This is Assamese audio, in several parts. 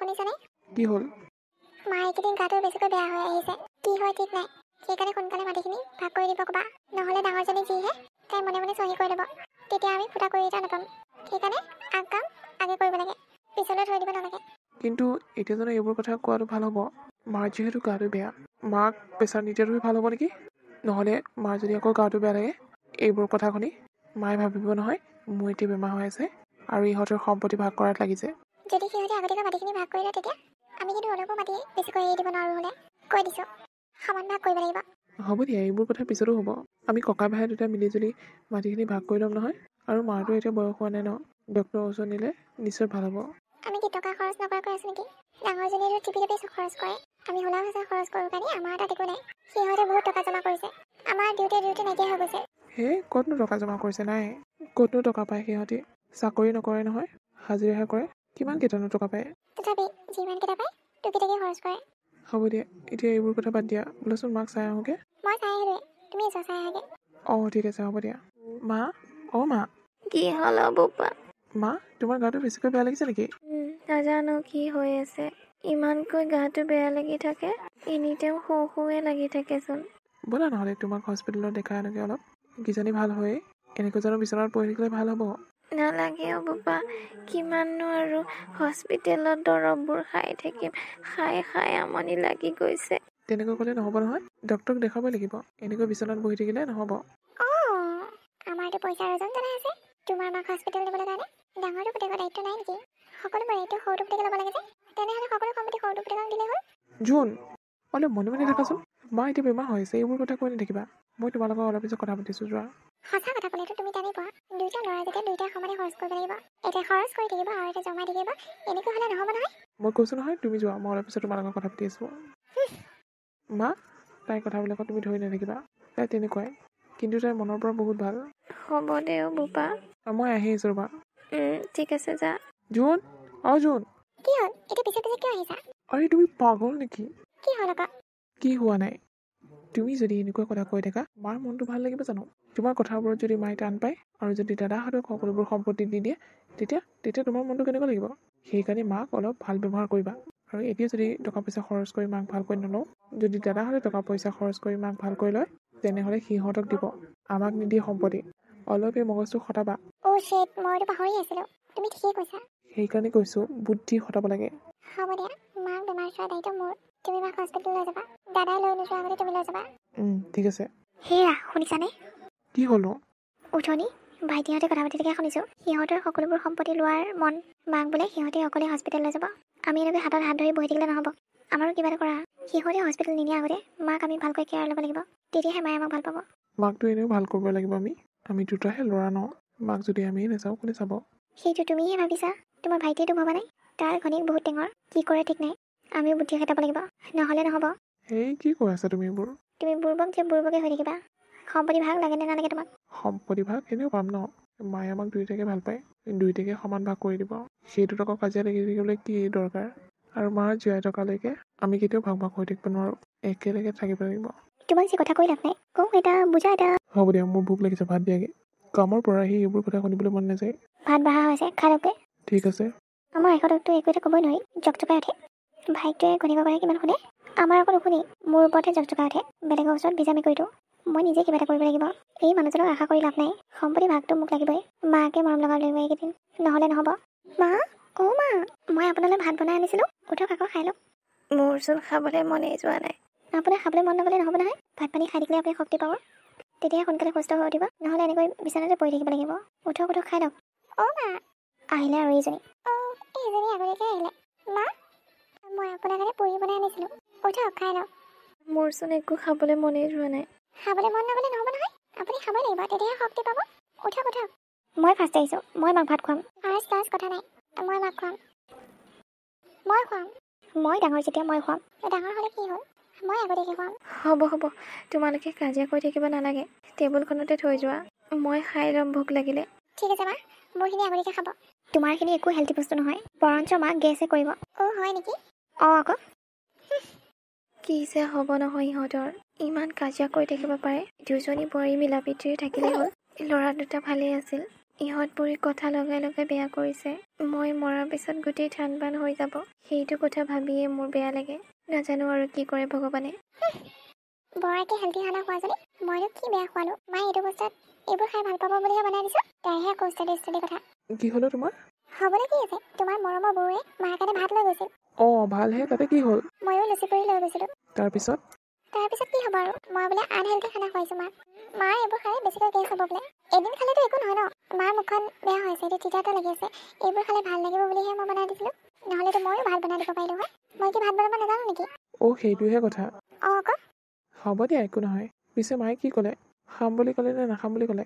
শুনিছানে? কি হ'ল? মাৰ এইকেইদিন গাটো বেছিকৈ বেয়া হৈ আহিছে। কি হয় ঠিক নাই। সেইকাৰণে সোনকালে মাটিখিনি ভাগ কৰি দিব ক'বা। নহ'লে ডাঙৰজনী যিহে তাই মনে মনে চহী কৰি ল'ব। তেতিয়া আমি ফুটা কৰি এটা নাপাম। সেইকাৰণে কাম আগে কৰিব লাগে, পিছলৈ থৈ দিব নালাগে। কিন্তু এতিয়া জানো এইবোৰ কথা কোৱাটো ভাল হ'ব? মাৰ যিহেতু গাটো বেয়া, মাক প্ৰেছাৰ নিদিয়াটোৱে ভাল হ'ব নেকি? নহ'লে মাৰ যদি আকৌ গাটো বেয়া লাগে, এইবোৰ কথা শুনি মায়ে ভাবিব নহয় মোৰ এতিয়া বেমাৰ হৈ আছে আৰু ইহঁতৰ সম্পত্তি ভাগ কৰাত লাগিছে। যদি সিহঁতে আগতীয়াকৈ মাটিখিনি ভাগ কৰি লয় তেতিয়া আমি কিন্তু অলপো মাটি বেছিকৈ এৰি দিব নোৱাৰোঁ। হ'লে কৈ দিছোঁ, সমান ভাগ কৰিব লাগিব। হ'ব দিয়া, এইবোৰ কথা পিছতো হ'ব। আমি ককা ভাই দুটা মিলিজুলি মাটিখিনি ভাগ কৰি ল'ম নহয়। আৰু মাৰতো এতিয়া বয়স হোৱা নাই ন, ডক্টৰৰ ওচৰত নিলে নিশ্চয় ভাল হ'ব। আমি কি টকা খৰচ নকৰাকৈ আছোঁ নেকি? ডাঙৰজনীয়েতো টিপি খৰচ কৰে। আমি হোলা হৈছে খৰচ কৰোঁ কাৰণে আমাৰ তাত একো নাই। সিহঁতে বহুত টকা জমা কৰিছে। আমাৰ ডিউটি নাইকিয়া হৈ গৈছে। হে, ক'তনো টকা জমা কৰিছে? নাই, ক'তনো টকা পায় সিহঁতি? চাকৰি নকৰে নহয়, হাজিৰাহে কৰে। কিমান কেইটানো টকা পায়? তথাপি যিমানকেইটা পায় টুকি খৰচ কৰে। হ'ব দিয়া, এতিয়া এইবোৰ কথা বাদ দিয়া। বোলেচোন মাক চাই আহোঁগৈ। মই চাই আহিলোৱে, তুমি চাই আহাগে। অঁ ঠিক আছে, হ'ব দিয়া। মা, অঁ মা। কি হ'ল বোপা? মা, তোমাৰ গাটো বেছিকৈ বেয়া লাগিছে নেকি? নাজানো কি হৈ আছে। ইমানকৈ গাটো বেয়া লাগি থাকে, এনিটাইম শৌৱে লাগি থাকেচোন। ব'লা নহ'লে তোমাক হস্পিটেলত দেখাই আনোগৈ অলপ। কিজানি ভাল হয়েই। এনেকৈ জানো বিচনাত পৰি থাকিলে ভাল হ'ব? নালাগে বোপা, কিমাননো আৰু হস্পিটেলত দৰৱবোৰ খাই থাকিম। খাই আমনি লাগি গৈছে। তেনেকৈ ক'লে নহ'ব নহয়, ডক্টৰক দেখাবই লাগিব। এনেকৈ বিচনাত বহি থাকিলে নহ'ব। আমাৰতো পইচাৰ ওজন জনাই আছে তোমাৰ মাক হস্পিটেল নিবলৈ কাৰণে। ডাঙৰটো পুতেকৰ দায়িত্ব নাই নেকি? সকলোবোৰ দায়িত্ব সৰুটো পুতেকে ল'ব লাগে যে। তেনেহ'লে সকলো সম্পত্তি সৰুটো পুতেকক দিলে হ'ল। জোন, অলপ মনে মনে থাকাচোন। মা এতিয়া বেমাৰ হৈ আছে, এইবোৰ কথা কৈ নাথাকিবা। মই তোমাৰ লগত অলপ পিছত কথা পাতিছোঁ, যোৱা। সঁচা কথা ক'লেতো তুমি তেনেকুৱা দুইটা ল'ৰা যেতিয়া দুইটাই সমানে খৰচ কৰিব লাগিব। এতিয়া খৰচ কৰি থাকিব আৰু এতিয়া জমাই থাকিব, এনেকৈ হ'লে নহ'ব নহয়। মই কৈছোঁ নহয় তুমি যোৱা, মই অলপ পিছত তোমাৰ লগত কথা পাতি আছোঁ। মা, তাইৰ কথাবিলাকত তুমি ধৰি নাথাকিবা। তাই তেনেকুৱাই, কিন্তু তাইৰ মনৰ পৰা বহুত ভাল। হ'ব দে বোপা। মই আহি আছোঁ ৰ'বা। ঠিক আছে, যা। জোন, জোন। কি হ'ল? এতিয়া পিছে কিয় আহিছা? আৰে তুমি পাগল নেকি? কি হ'ল আকৌ? কি হোৱা নাই? তুমি যদি এনেকুৱা কথা কৈ থাকা, মাৰ মনটো ভাল লাগিব জানো? তোমাৰ কথাবোৰত যদি মায়ে টান পায় আৰু যদি দাদাহঁতক সকলোবোৰ সম্পত্তি দি দিয়ে, তেতিয়া তোমাৰ মনটো কেনেকুৱা লাগিব? সেইকাৰণে মাক অলপ ভাল ব্যৱহাৰ কৰিবা। আৰু এতিয়া যদি টকা পইচা খৰচ কৰি মাক ভালকৈ নলওঁ, যদি দাদাহঁতে টকা পইচা খৰচ কৰি মাক ভালকৈ লয়, তেনেহ'লে সিহঁতক দিব, আমাক নিদিয়ে সম্পত্তি। অলপ এই মগজটো খটাবা। মইতো পাহৰি আছিলোঁ। তুমি ঠিকেই কৈছা। সেইকাৰণে কৈছোঁ, বুদ্ধি খটাব লাগে। হ'ব দিয়া, মাক বেমাৰ চোৱাৰ দায়িত্ব মোৰ। তুমি মাক হস্পিটেল লৈ যাবা। দাদাই লৈ নোযোৱাৰ আগতে তুমি লৈ যাবা। ঠিক আছে। সেয়া শুনিছানে? কি হ'লনো? উঠনি ভাইটিহঁতে কথা পাতি থাকে শুনিছোঁ। সিহঁতৰ সকলোবোৰ সম্পত্তি লোৱাৰ মন। মাক বোলে সিহঁতে অকলে হস্পিটেল লৈ যাব। আমি এনেকৈ হাতত হাত ধৰি বহি থাকিলে নহ'ব। আমাৰো কিবা এটা কৰা। সিহঁতে হস্পিটেল নিনিয়াৰ আগতে মাক আমি ভালকৈ কেয়াৰ ল'ব লাগিব। তেতিয়াহে মায়ে আমাক ভাল পাব। মাকটো এনেও ভাল কৰিব লাগিব আমি দুটাহে ল'ৰা ন। মাক যদি আমি নাচাওঁ, কোনে চাব? সেইটো তুমিহে ভাবিছা, তোমাৰ ভাইটিয়েতো ভবা নাই। তাৰ ঘনীক বহুত টেঙৰ, কি কৰে ঠিক নাই। আমিও বুদ্ধি খাটাব লাগিব, নহ'লে নহ'ব। এই কি কৈ আছা তুমি এইবোৰ? তুমি বুৰ্বকে হৈ থাকিবা। সম্পত্তি ভাগ লাগে নে নালাগে তোমাক? সম্পত্তি ভাগ এনেও পাম ন। মায়ে আমাক দুয়োটাকে ভাল পায়, দুয়োটাকে সমান ভাগ কৰি দিব। সেইটোত আকৌ কাজিয়া লাগি থাকিবলৈ কি দৰকাৰ? আৰু মাৰ জীয়াই থকালৈকে আমি কেতিয়াও ভাগ হৈ থাকিব নোৱাৰোঁ, একেলগে থাকিব লাগিব। তোমাক যে কথা কৈ লাভ নাই, বুজা এটা। হ'ব দিয়া, মোৰ ভোক লাগিছে, ভাত দিয়াগে। কামৰ পৰা আহি এইবোৰ কথা শুনিবলৈ মন নাযায়। ভাত বাঢ়া হৈছে, খাই লওঁগে। ঠিক আছে। আমাৰ এখনকতো একো এটা ক'বই নোৱাৰি, জকজকাই উঠে। ভাইটোৱে ঘনীকৰ কথা কিমান শুনে, আমাৰ আকৌ নুশুনি মোৰ ওপৰতহে জকজকাই উঠে। বেলেগৰ ওচৰত বিজামি কৰি দিওঁ। মই নিজে কিবা এটা কৰিব লাগিব। এই মানুহজনক আশা কৰি লাভ নাই। সম্পত্তি ভাগটো মোক লাগিবই। মাকে মৰম লগাব লাগিব এইকেইদিন, নহ'লে নহ'ব। মা, মা, মই আপোনালৈ ভাত বনাই আনিছিলোঁ, উঠক আকৌ খাই লওক। মোৰচোন খাবলৈ মনেই যোৱা নাই। আপোনাৰ খাবলৈ মন নগ'লে নহ'ব নহয়। ভাত পানী খাই থাকিলে আপুনি শক্তি পাব, তেতিয়াহে সোনকালে সুস্থ হৈ উঠিব। নহ'লে এনেকৈ বিচনাতে পৰি থাকিব লাগিব। উঠক খাই লওক। মা, আহিলে আৰু এইজনী। এইজনী আগতীয়াকৈ আহিলে। মা, মই আপোনাৰ কাৰণে পুৰি বনাই আনিছিলোঁ, উঠক খাই লওক। মোৰচোন একো খাবলৈ মনেই যোৱা নাই। খাবলৈ মন নগ'লে নহ'ব নহয়। আপুনি খাবই লাগিব, তেতিয়াহে শক্তি পাব। উঠক। মই ফাৰ্ষ্ট আহিছোঁ, মই মাক ভাত খুৱাম। ফাৰ্ষ্ট কথা নাই, মই মাক খুৱাম। মই খুৱাম। মই ডাঙৰ যেতিয়া মই খুৱাম। ডাঙৰ হ'লে কি হ'ল, মই আগতীয়াকৈ খুৱাম। হ'ব, তোমালোকে কাজিয়া কৰি থাকিব নালাগে। টেবুলখনতে থৈ যোৱা, মই খাই ল'ম ভোক লাগিলে। ঠিক আছে মা, মোৰখিনি আগতীয়াকৈ খাব। তোমাৰখিনি একো হেল্থি বস্তু নহয়, বৰঞ্চ মাক গেছে কৰিব। হয় নেকি? আকৌ কি যে হ'ব নহয় ইহঁতৰ, ইমান কাজিয়া কৰি থাকিব পাৰে। দুজনী বোৱাৰী মিলা প্ৰীতিৰে থাকিলে হ'ল। ল'ৰা দুটা ভালেই আছিল। ইহঁতবোৰে কথা লগাই লগাই বেয়া কৰিছে। মই মৰাৰ পিছত গোটেই ঠান বান হৈ যাব, সেইটো কথা ভাবিয়ে মোৰ বেয়া লাগে। নাজানো আৰু কি কৰে ভগৱানে। বৰাকে হেল্ডি খানা খোৱা যদি মইনো কি বেয়া খোৱালো। মায়ে এইটো বস্তুত এইবোৰ খাই ভাল পাব বুলিহে বনাই দিছোঁ। তাইহে আকৌ ষ্টাডি কথা। কি হ'লে তোমাৰ? হ'বলৈ কি আছে, তোমাৰ মৰমৰ বৌৱে মাৰ কাৰণে ভাত লৈ গৈছিল। অঁ ভালহে, তাতে কি হ'ল? ময়ো লুচি পুৰি লৈ গৈছিলোঁ। তাৰপিছত কি হ'ব আৰু, মই বোলে আনহেল্ডি খানা খুৱাইছোঁ মাক। মাৰ এইবোৰ খালে বেছিকৈ গেছ হ'ব বোলে। এদিন খালেতো একো নহয় ন। মাৰ মুখখন বেয়া হৈছে, এতিয়া তিতাটো লাগি আছে। এইবোৰ খালে ভাল লাগিব বুলিহে মই বনাই দিছিলোঁ। নহ'লেতো ময়ো ভাত বনাই দিব পাৰিলোঁ হয়। মই কি ভাত বনাব নাজানো নেকি? অঁ সেইটোহে কথা। অঁ আকৌ হ'ব দিয়া, একো নহয়। পিছে মায়ে কি ক'লে? খাম বুলি ক'লে নে নাখাম বুলি ক'লে?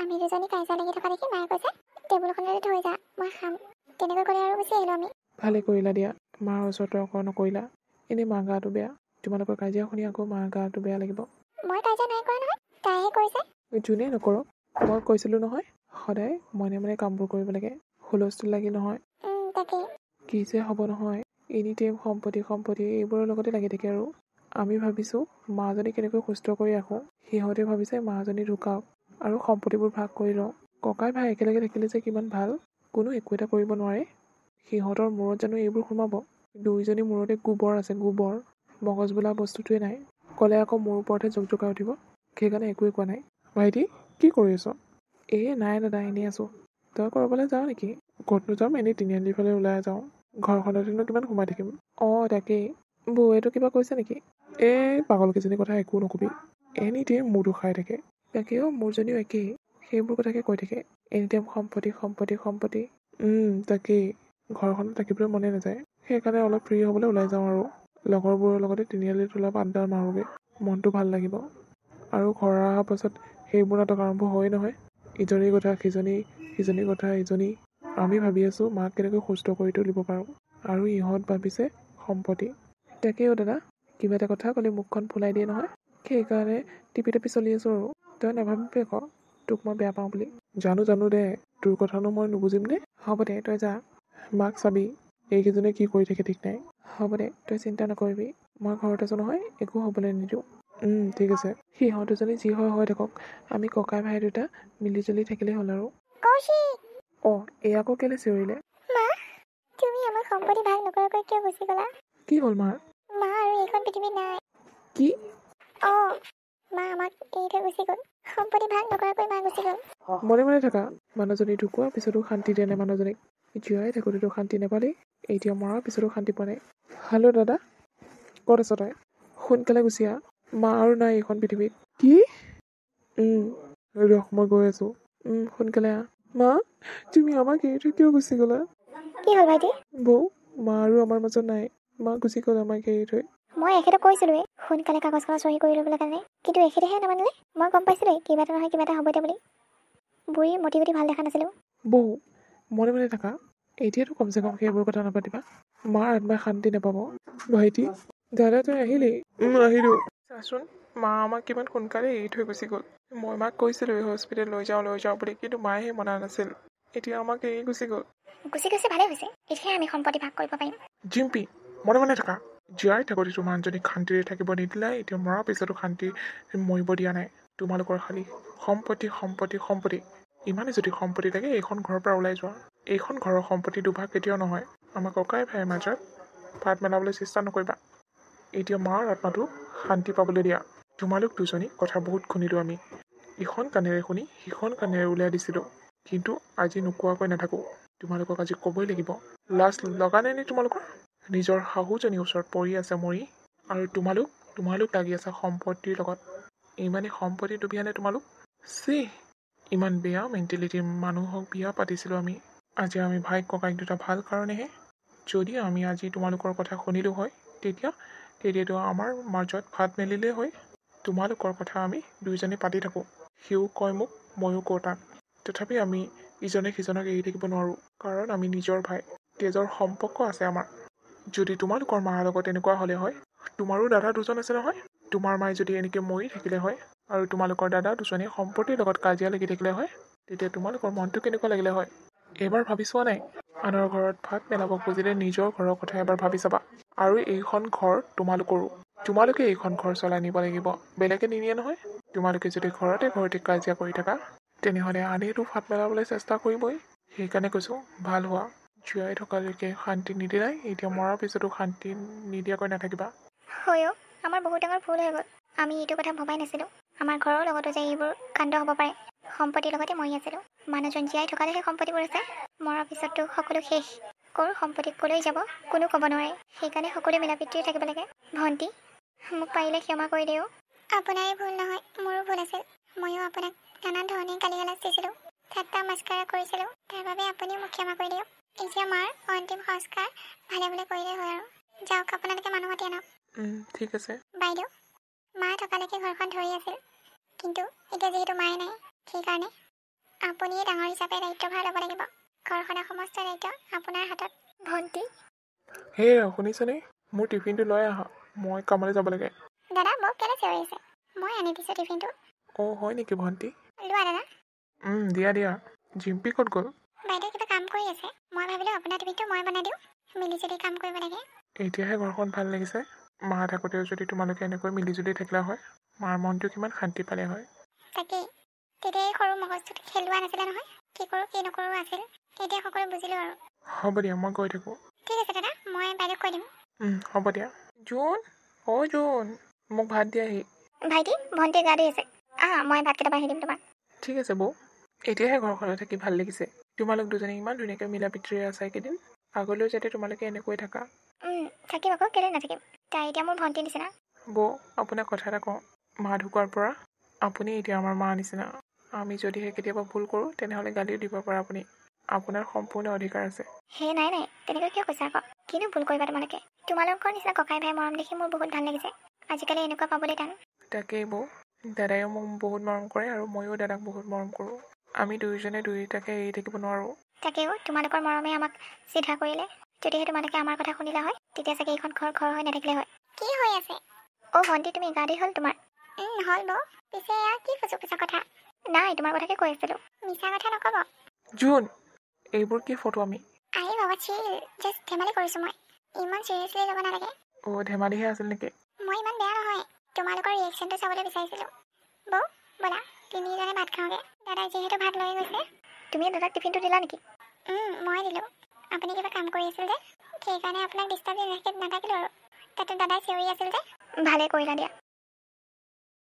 আমি দুজনী কাজিয়া লাগি থকা দেখি মায়ে কৈছে টেবুলখনলৈ থৈ যা, মই খাম। তেনেকৈ ক'লে আৰু গুচি আহিলোঁ আমি। ভালে কৰিলা দিয়া, মাৰ ওচৰত তৰ্ক নকৰিলা। এনেই মাৰ গাটো বেয়া, তোমালোকৰ কাজিয়া শুনি আকৌ মাৰ গাটো বেয়া লাগিব। মই কাজিয়া নাই কৰা নহয়, তাইহে কৰিছে। যোনেই নকৰক, মই কৈছিলোঁ নহয় সদায় মনে মনে কামবোৰ কৰিব লাগে, হুলস্থুল লাগি নহয়। তাকেই। কি যে হ'ব নহয়, এনি টাইম সম্পত্তি এইবোৰৰ লগতে লাগি থাকে। আৰু আমি ভাবিছোঁ মাজনী কেনেকৈ সুস্থ কৰি ৰাখোঁ, সিহঁতে ভাবিছে মাজনী ঢুকাওক আৰু সম্পত্তিবোৰ ভাগ কৰি লওঁ। ককাই ভাই একেলগে থাকিলে যে কিমান ভাল, কোনো একো এটা কৰিব নোৱাৰে। সিহঁতৰ মূৰত জানো এইবোৰ সোমাব? দুইজনী মূৰতে গোবৰ আছে, গোবৰ। মগজ বোলা বস্তুটোৱে নাই। ক'লে আকৌ মোৰ ওপৰতহে জোকাই উঠিব। সেইকাৰণে একোৱে কোৱা নাই। ভাইটি কি কৰি আছ? নাই দাদা, এনেই আছোঁ। তই ক'ৰবালৈ যাওঁ নেকি? ক'তনো যাম, এনেই তিনিআলিৰ ফালে ওলাই যাওঁ। ঘৰখনতেনো কিমান সোমাই থাকিম। অঁ তাকেই। বৌৱেতো কিবা কৈছে নেকি? পাগলকেইজনীৰ কথা একো নকবি, এনি টাইম মূৰটো খাই থাকে। তাকেও মোৰজনীও একেই, সেইবোৰ কথাকে কৈ থাকে। এনি টাইম সম্পত্তি। তাকেই। ঘৰখনত থাকিবলৈ মনে নাযায়। সেইকাৰণে অলপ ফ্ৰী হ'বলৈ ওলাই যাওঁ আৰু লগৰবোৰৰ লগতে তিনিআলিত অলপ আড্ডা মাৰোঁগৈ, মনটো ভাল লাগিব। আৰু ঘৰ অহাৰ পাছত সেইবোৰ নাটক আৰম্ভ হয়েই নহয়। ইজনীৰ কথা সিজনী, সিজনীৰ কথা ইজনী। আমি ভাবি আছোঁ মাক কেনেকৈ সুস্থ কৰি তুলিব পাৰোঁ, আৰু ইহঁত ভাবিছে সম্পত্তি। তাকেও দাদা, কিবা এটা কথা ক'লে মুখখন ফুলাই দিয়ে নহয়। সেইকাৰণে টিপি চলি আছোঁ আৰু। তই নাভাবিবি আকৌ তোক মই বেয়া পাওঁ বুলি। জানো দে, তোৰ কথানো মই নুবুজিম নে? হ'ব দে, তই যা। মাক চাবি, এইকেইজনে কি কৰি থাকে ঠিক নাই। হ'ব দে, তই চিন্তা নকৰিবি। মই ঘৰত আছোঁ নহয়, একো হ'বলৈ নিদিওঁ। ঠিক আছে। সিহঁত দুজনী যি হয় হৈ থাকক, আমি ককাই ভাই দুটা মিলিজুলি থাকিলেই হ'ল আৰু। কৌশিক! অঁ এই আকৌ কেলৈ চিঞৰিলে? মা, তুমি আমাৰ সম্পত্তি ভাগ নকৰাকৈ কিয় গুচি গ'লা? কি হ'ল মাৰ? মা আৰু এইখন পৃথিৱীত নাই। কি? অঁ, মা আমাক এৰি থৈ গুচি গ'ল। সম্পত্তি ভাগ নকৰাকৈ মা গুচি গ'ল। মনে থাকা। মানুহজনী ঢুকোৱাৰ পিছতো শান্তি দিয়া নাই মানুহজনীক। জীয়াই থাকোঁতেতো শান্তি নাপালি, এতিয়া মৰাৰ পিছতো শান্তি পোৱা নাই। হেল্ল' দাদা, ক'ত আছ তই? সোনকালে গুচি আহ, মা আৰু নাই এইখন পৃথিৱীত। কি? ৰহ, মই গৈ আছোঁ। সোনকালে আহ। মা, তুমি আমাক এৰি থৈ কিয় গুচি গ'লা? কি হ'ল ভাইটি? বৌ, মা আৰু আমাৰ মাজত নাই। মা গুচি গ'ল আমাক এৰি থৈ। মই এখেতক কৈছিলোঁৱেই সোনকালে কাগজখন চহী কৰি ল'বলৈ কাৰণে, কিন্তু এখেতেহে নামানিলে। মই গম পাইছিলোঁৱেই কিবা এটা নহয় কিবা এটা হ'ব এতিয়া বুলি। বুঢ়ীৰ মতি গতি ভাল দেখা নাছিলোঁ। বৌ, মনে থাকা। এতিয়াতো কমচে কম সেইবোৰ কথা নাপাতিবা। মাৰ আত্মাই শান্তি নাপাব। ভাইটি, দাদা তই আহিলি? আহিলোঁ। চাচোন, মা আমাক কিমান সোনকালে এৰি থৈ গুচি গ'ল। মই মাক কৈছিলোঁ হস্পিটেল লৈ যাওঁ বুলি, কিন্তু মায়েহে মনা নাছিল। এতিয়া আমাক এৰি গুচি গ'ল। গুচি গৈছে ভালেই হৈছে, এতিয়াহে আমি সম্পত্তি ভাগ কৰিব পাৰিম। জিম্পি, মনে থাকা। জীয়াই থাকোঁতে তোমাৰ মানুহজনীক শান্তিৰে থাকিব নিদিলা, এতিয়া মৰাৰ পিছতো শান্তি মৰিব দিয়া নাই। তোমালোকৰ খালি সম্পত্তি। ইমানেই যদি সম্পত্তি লাগে এইখন ঘৰৰ পৰা ওলাই যোৱা। এইখন ঘৰৰ সম্পত্তি দুভাগ কেতিয়াও নহয়। আমাৰ ককাই ভাইৰ মাজত ভাত মেলাবলৈ চেষ্টা নকৰিবা। এতিয়া মাৰ আত্মাটো শান্তি পাবলৈ দিয়া। তোমালোক দুজনী কথা বহুত শুনিলোঁ আমি। ইখন কাণেৰে শুনি সিখন কাণেৰে উলিয়াই দিছিলোঁ, কিন্তু আজি নোকোৱাকৈ নাথাকোঁ। তোমালোকক আজি ক'বই লাগিব। লাজ লগা নাই নে তোমালোকৰ? নিজৰ শাহুজনীৰ ওচৰত পৰি আছে মৰি, আৰু তোমালোক লাগি আছা সম্পত্তিৰ লগত। ইমানেই সম্পত্তি ডুবিয়ানে তোমালোক? ইমান বেয়া মেণ্টেলিটিৰ মানুহক বিয়া পাতিছিলোঁ আমি। আজি আমি ভাই ককাইক দুটা ভাল কাৰণেহে। যদি আমি আজি তোমালোকৰ কথা শুনিলোঁ হয়, তেতিয়াতো আমাৰ মাজত ভাত মেলিলেই হয়। তোমালোকৰ কথা আমি দুইজনে পাতি থাকোঁ। সিও কয় মোক, ময়ো কওঁ তাক। তথাপি আমি ইজনে সিজনক এৰি থাকিব নোৱাৰোঁ, কাৰণ আমি নিজৰ ভাই, তেজৰ সম্পৰ্ক আছে আমাৰ। যদি তোমালোকৰ মাৰ লগত এনেকুৱা হ'লে হয়, তোমাৰো দাদা দুজন আছে নহয়। তোমাৰ মায়ে যদি এনেকৈ মৰি থাকিলে হয়, আৰু তোমালোকৰ দাদা দুজনে সম্পত্তিৰ লগত কাজিয়া লাগি থাকিলে হয়, তেতিয়া তোমালোকৰ মনটো কেনেকুৱা লাগিলে হয়? এবাৰ ভাবি চোৱা নাই? আনৰ ঘৰত ভাত পেলাব খুজিলে নিজৰ ঘৰৰ কথা এবাৰ ভাবি চাবা। আৰু এইখন ঘৰ তোমালোকৰো। তোমালোকে এইখন ঘৰ চলাই নিব লাগিব, বেলেগে নিনিয়ে নহয়। তোমালোকে যদি ঘৰতে কাজিয়া কৰি থাকা, তেনেহ'লে আনেতো ফাট মেলাবলৈ চেষ্টা কৰিবই। সেইকাৰণে কৈছোঁ ভাল হোৱা। জীয়াই থকালৈকে শান্তি নিদিলাই, এতিয়া মৰাৰ পিছতো শান্তি নিদিয়াকৈ নাথাকিবা। হয়ো আমাৰ বহুত ডাঙৰ ভুল হৈ গ'ল। আমি এইটো কথা ভবাই নাছিলোঁ। আমাৰ ঘৰৰ লগতো যে এইবোৰ কাণ্ড হ'ব পাৰে। সম্পত্তিৰ লগতে মৰি আছিলোঁ। মানুহজন জীয়াই থকালৈহে সম্পত্তিবোৰ আছে, মৰাৰ পিছততো সকলো শেষ। ক'ৰ সম্পত্তি ক'লৈ যাব কোনো ক'ব নোৱাৰে। সেইকাৰণে সকলো মিলাপ্ৰীতিৰে থাকিব লাগে। ভণ্টি, মোক পাৰিলে ক্ষমা কৰি দিওঁ। আপোনাৰে ভুল নহয়, মোৰো ভুল আছিল। ময়ো আপোনাক নানান ধৰণে গালি গালাজ দিছিলোঁ, ঠাট্টা মাস্কাৰা কৰিছিলোঁ। তাৰ বাবে আপুনিও মোক ক্ষমা কৰি দিয়ক। এতিয়া মাৰ অন্তিম সংস্কাৰ ভালে ভালে কৰিলে হয় আৰু। যাওক, আপোনালোকে মানুহ মাতি আনক। ঠিক আছে। বাইদেউ, মা থকালৈকে ঘৰখন ধৰি আছিল, কিন্তু এতিয়া যিহেতু মায়ে নাই, সেইকাৰণে আপুনিয়ে ডাঙৰ হিচাপে দায়িত্বভাৰ ল'ব লাগিব। ঘৰখনৰ সমস্ত দায়িত্ব আপোনাৰ হাতত। ভণ্টি, হেই শুনিছনে? মোৰ টিফিনটো লৈ আহা, মই কামলৈ যাব লাগে। দাদা মোক কেলৈ চিঞৰি আছে? মই আনি দিছোঁ টিফিনটো। অঁ হয় নেকি ভণ্টি? লোৱা দাদা। দিয়া দিয়া। জিম্পী ক'ত গ'ল? বাইদেউ কিবা কাম কৰি আছে। মই ভাবিলোঁ আপোনাৰ টিফিনটো মই বনাই দিওঁ, মিলিজুলি কাম কৰিব লাগে। এতিয়াহে ঘৰখন ভাল লাগিছে। মা থাকোঁতেও যদি তোমালোকে এনেকৈ মিলিজুলি থাকিলা হয়, মাৰ মনটো কিমান শান্তি পালে হয়। তাকেই, তেতিয়া এই সৰু মগজটোত খেলোৱা নাছিলে নহয়। কি কৰোঁ কি নকৰোঁ আছিল। এতিয়া সকলো বুজিলোঁ আৰু। হ'ব দিয়া, মই গৈ থাকোঁ। ঠিক আছে দাদা, মই বাইদেউক কৈ দিম। হ'ব দিয়া। জোন, জোন, মোক ভাত দিয়াহি। ভাইটি, ভণ্টিয়ে গা ধুই আছে। মই ভাতকেইটা বাঢ়ি দিম তোমাক। ঠিক আছে বৌ। এতিয়াহে ঘৰখনত থাকি ভাল লাগিছে। তোমালোক দুজনী ইমান ধুনীয়াকৈ মিলা প্ৰীতিৰে আছা এইকেইদিন। আগলৈও যাতে তোমালোকে এনেকৈ থাকা। থাকিম আকৌ, কেলৈ নাথাকিম। তাই এতিয়া মোৰ ভণ্টিৰ নিচিনা। বৌ, আপোনাক কথা এটা কওঁ। মা ঢুকোৱাৰ পৰা আপুনি এতিয়া আমাৰ মাৰ নিচিনা। আমি যদিহে কেতিয়াবা ভুল কৰোঁ, তেনেহ'লে গালিও দিব পাৰে আপুনি। আপোনাৰ সম্পূৰ্ণ অধিকাৰ আছে। নাই, তেনেকৈ কিয় কৈছা আকৌ? কিনো ভুল কৰিবা তোমালোকে? তোমালোকৰ নিচিনা ককাই ভাই মৰম দেখি মোৰ বহুত ভাল লাগিছে। আজিকালি এনেকুৱা পাবলৈ টান। তাকেই বৌ, দাদাইও মোক বহুত মৰম কৰে আৰু ময়ো দাদাক বহুত মৰম কৰোঁ। আমি দুয়োজনে দুয়োটাকে এৰি থাকিব নোৱাৰোঁ। তাকেও তোমালোকৰ মৰমে আমাক চিধা কৰিলে। যদিহে তোমালোকে আমাৰ কথা শুনিলা হয়, তেতিয়া চাগে এইখন ঘৰ হৈ নাথাকিলে হয়। কি হৈ আছে? ভণ্টি, তুমি গা ধুই হ'ল তোমাৰ? হ'ল বৌ। পিছে এয়া কি পিছৰ কথা? নাই, তোমাৰ কথাকে কৈ আছিলোঁ। মিছা কথা নক'ব। জোন, এইবোৰ কি ফটো আমি? বাবা চিল, জাষ্ট ধেমালি কৰিছোঁ মই। ইমান চিৰিয়াছলি ল'ব নালাগে। ধেমালিহে আছিল নেকি? মই ইমান বেয়া নহয়। তোমালোকৰ ৰিয়েকশ্যনটো চাবলৈ বিচাৰিছিলোঁ। বৌ, ব'লা তিনিজনে ভাত খাওঁগৈ। দাদাই যিহেতু ভাত লৈ গৈছে। তুমি দাদাক টিফিনটো দিলা নেকি? মই দিলোঁ। আপুনি কিবা কাম কৰি আছিল যে, সেইকাৰণে আপোনাক ডিষ্টাৰ্ব নাথাকিলোঁ আৰু। তাতে দাদাই চিঞৰি আছিল যে। ভালেই কৰিলা দিয়া।